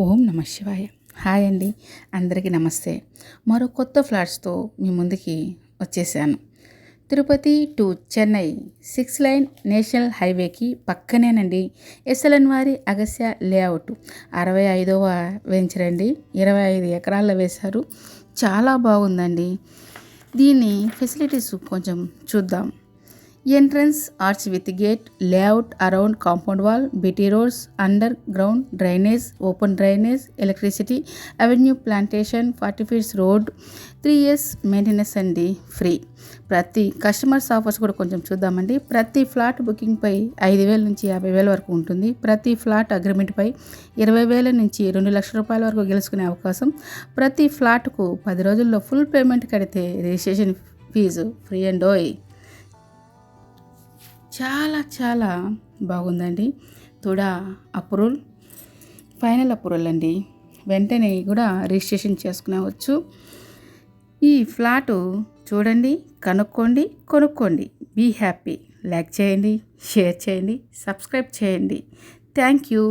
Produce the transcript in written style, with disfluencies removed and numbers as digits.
ఓం నమ శివాయ. హాయ్ అండి, అందరికీ నమస్తే. మరో కొత్త ఫ్లాట్స్తో మీ ముందుకి వచ్చేసాను. Tirupati to Chennai 6 line national హైవేకి పక్కనేనండి. ఎస్ఎల్ఎన్ వారి అగస్య లేఅవుట్ 65వ వెంచర్ అండి. 25 ఎకరాల్లో వేశారు. చాలా బాగుందండి. దీని ఫెసిలిటీస్ కొంచెం చూద్దాం. Entrance arch with gate, layout around compound wall, BT roads, under ground drainage, open drainage, electricity, avenue plantation, 40 feets road, 3 years maintenance అండి, ఫ్రీ. ప్రతి కస్టమర్స్ ఆఫర్స్ కూడా కొంచెం చూద్దామండి. ప్రతి ఫ్లాట్ బుకింగ్పై 5,000 నుంచి 50,000 వరకు ఉంటుంది. ప్రతి ఫ్లాట్ అగ్రిమెంట్పై 20,000 నుంచి 2 లక్షల రూపాయల వరకు గెలుచుకునే అవకాశం. ప్రతి ఫ్లాట్కు 10 రోజుల్లో ఫుల్ పేమెంట్ కడితే రిజిస్ట్రేషన్ ఫీజు ఫ్రీ అండ్ ఓయ్. చాలా బాగుందండి. తుడా అప్రూవల్, ఫైనల్ అప్రూవల్ అండి. వెంటనే కూడా రిజిస్ట్రేషన్ చేసుకునేవచ్చు. ఈ ఫ్లాటు చూడండి, కనుక్కోండి, కొనుక్కోండి. Be happy. లైక్ చేయండి, షేర్ చేయండి, సబ్స్క్రైబ్ చేయండి. Thank you.